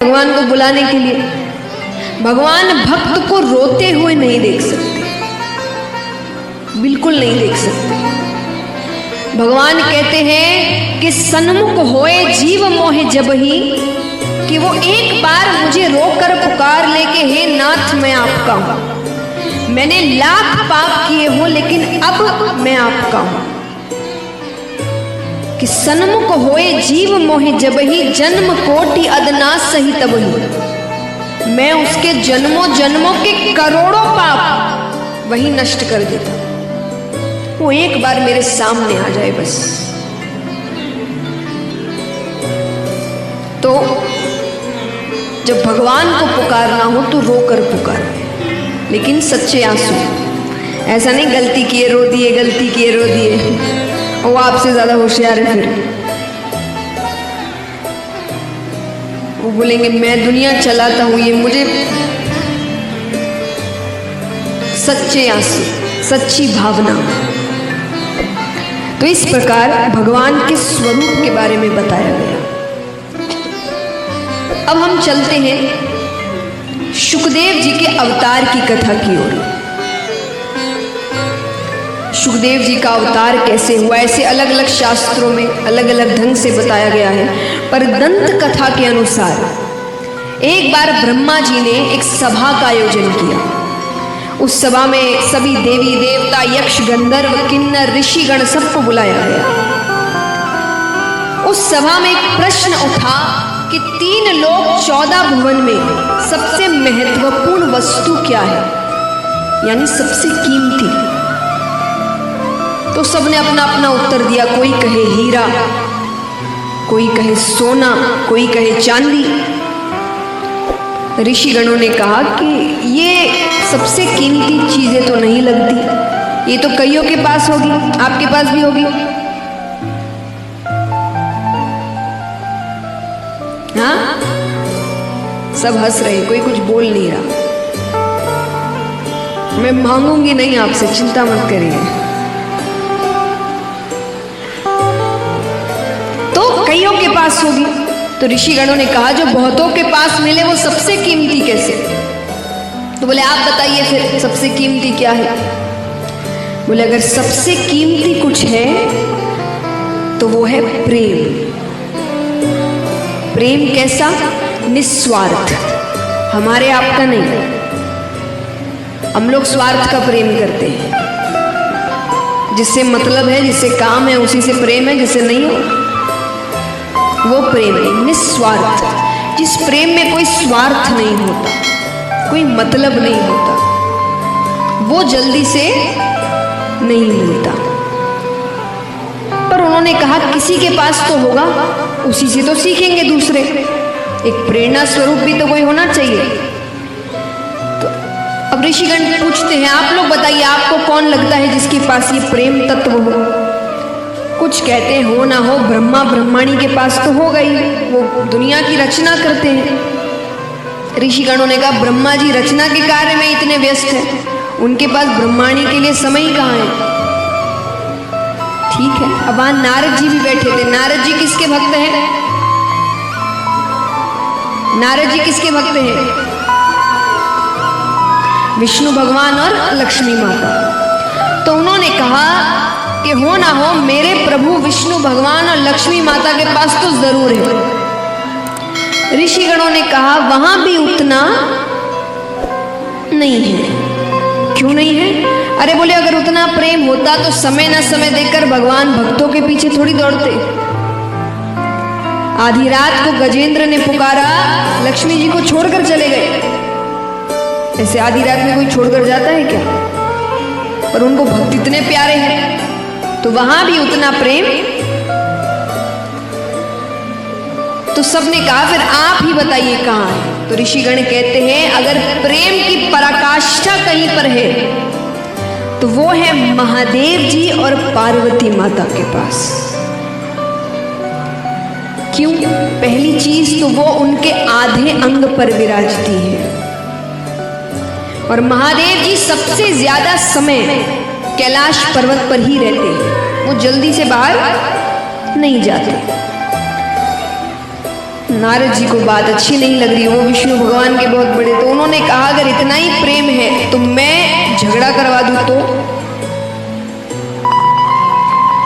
भगवान को बुलाने के लिए। भगवान भक्त को रोते हुए नहीं देख सकते, बिल्कुल नहीं देख सकते। भगवान कहते हैं कि सन्मुख होए जीव मोहे जब ही, कि वो एक बार मुझे रोकर पुकार ले के हे नाथ मैं आपका हूं। मैंने लाख पाप किए हो लेकिन अब मैं आपका हूं। कि सन्मुख होए जीव मोहे जब ही, जन्म कोटि अदनास सही तब ही। मैं उसके जन्मों जन्मों के करोड़ों पाप वही नष्ट कर देता। वो एक बार मेरे सामने आ जाए बस। तो जब भगवान को पुकारना हो तो रोकर पुकार, लेकिन सच्चे आंसू। ऐसा नहीं गलती किए रो दिए, गलती किए रो दिए, वो आपसे ज्यादा होशियार है। फिर वो बोलेंगे मैं दुनिया चलाता हूं, ये मुझे सच्चे आंसू, सच्ची भावना। तो इस प्रकार भगवान के स्वरूप के बारे में बताया गया। अब हम चलते हैं शुकदेव जी के अवतार की कथा की ओर। शुकदेव जी का अवतार कैसे हुआ, ऐसे अलग अलग शास्त्रों में अलग अलग ढंग से बताया गया है। पर दंत कथा के अनुसार एक बार ब्रह्मा जी ने एक सभा का आयोजन किया। उस सभा में सभी देवी देवता, यक्ष, गंधर्व, किन्नर, ऋषिगण सबको बुलाया गया। उस सभा में एक प्रश्न उठा कि 3 लोक 14 भुवन में सबसे महत्वपूर्ण वस्तु क्या है, यानी सबसे कीमती। तो सबने अपना अपना उत्तर दिया। कोई कहे हीरा, कोई कहे सोना, कोई कहे चांदी। ऋषिगणों ने कहा कि ये सबसे कीमती चीजें तो नहीं लगती, ये तो कईयों के पास होगी, आपके पास भी होगी। हाँ, सब हंस रहे, कोई कुछ बोल नहीं रहा। मैं मांगूंगी नहीं आपसे, चिंता मत करिए। तो कईयों के पास होगी। तो ऋषिगणों ने कहा जो बहुतों के पास मिले वो सबसे कीमती कैसे? तो बोले आप बताइए फिर सबसे कीमती क्या है? बोले अगर सबसे कीमती कुछ है तो वो है प्रेम। प्रेम कैसा? निस्वार्थ, हमारे आपका नहीं। हम लोग स्वार्थ का प्रेम करते हैं, जिससे मतलब है, जिससे काम है उसी से प्रेम है, जिससे नहीं हो वो प्रेम नहीं। निस्वार्थ, जिस प्रेम में कोई स्वार्थ नहीं होता, कोई मतलब नहीं होता, वो जल्दी से नहीं मिलता। पर उन्होंने कहा किसी के पास तो होगा, उसी से तो सीखेंगे दूसरे। एक प्रेरणा स्वरूप भी तो कोई होना चाहिए। तो अब ऋषिगण पूछते हैं आप लोग बताइए आपको कौन लगता है जिसके पास ये प्रेम तत्व हो? कुछ कहते हैं हो ना हो ब्रह्मा ब्रह्माणी के पास तो हो गई, वो दुनिया की रचना करते हैं। ऋषिगणों ने कहा ब्रह्मा जी रचना के कार्य में इतने व्यस्त हैं, उनके पास ब्रह्माणी के लिए समय ही कहाँ है। ठीक है, अब वहां नारद जी भी बैठे थे। नारद जी किसके भक्त हैं? नारद जी किसके भक्त हैं? विष्णु भगवान और लक्ष्मी माता। तो उन्होंने कहा कि हो ना हो मेरे प्रभु विष्णु भगवान और लक्ष्मी माता के पास तो जरूर है। ऋषिगणों ने कहा वहां भी उतना नहीं है। क्यों नहीं है? अरे बोले अगर उतना प्रेम होता तो समय न समय देकर भगवान भक्तों के पीछे थोड़ी दौड़ते। आधी रात को गजेंद्र ने पुकारा, लक्ष्मी जी को छोड़कर चले गए। ऐसे आधी रात में कोई छोड़कर जाता है क्या? पर उनको भक्त इतने प्यारे हैं, तो वहां भी उतना प्रेम। तो सबने कहा फिर आप ही बताइए कहां है? तो ऋषिगण कहते हैं अगर प्रेम की पराकाष्ठा कहीं पर है तो वो है महादेव जी और पार्वती माता के पास। क्यों? पहली चीज तो वो उनके आधे अंग पर विराजती है, और महादेव जी सबसे ज्यादा समय कैलाश पर्वत पर ही रहते हैं, वो जल्दी से बाहर नहीं जाते। नारद जी को बात अच्छी नहीं लग रही, वो विष्णु भगवान के बहुत बड़े, तो उन्होंने कहा अगर इतना ही प्रेम है तो मैं झगड़ा करवा दूं तो।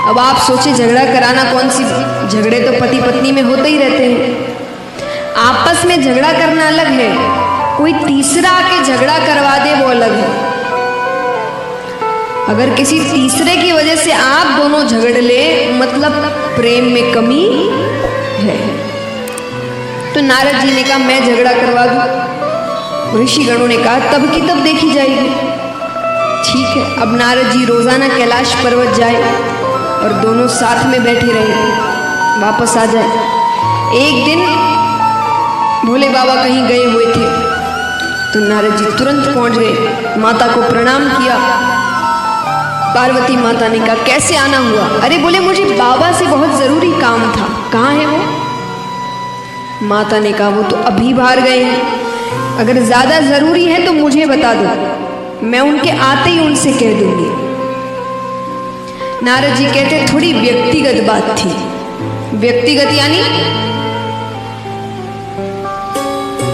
अब आप सोचे झगड़ा कराना कौन सी, झगड़े तो पति पत्नी में होते ही रहते हैं, आपस में झगड़ा करना अलग है, कोई तीसरा आके झगड़ा करवा दे वो अलग है। अगर किसी तीसरे की वजह से आप दोनों झगड़ ले मतलब प्रेम में कमी है। तो नारद जी ने कहा मैं झगड़ा करवा दूं। ऋषिगणों ने कहा तब की तब देखी जाएगी। ठीक है, अब नारद जी रोजाना कैलाश पर्वत जाए और दोनों साथ में बैठे रहे, वापस आ जाए। एक दिन भोले बाबा कहीं गए हुए थे तो नारद जी तुरंत पहुंच गए, माता को प्रणाम किया। पार्वती माता ने कहा कैसे आना हुआ? अरे बोले मुझे बाबा से बहुत जरूरी काम था। कहाँ है वो? माता ने कहा वो तो अभी बाहर गए हैं, अगर ज्यादा जरूरी है तो मुझे बता दो, मैं उनके आते ही उनसे कह दूंगी। नारद जी कहते थोड़ी व्यक्तिगत बात थी। व्यक्तिगत यानी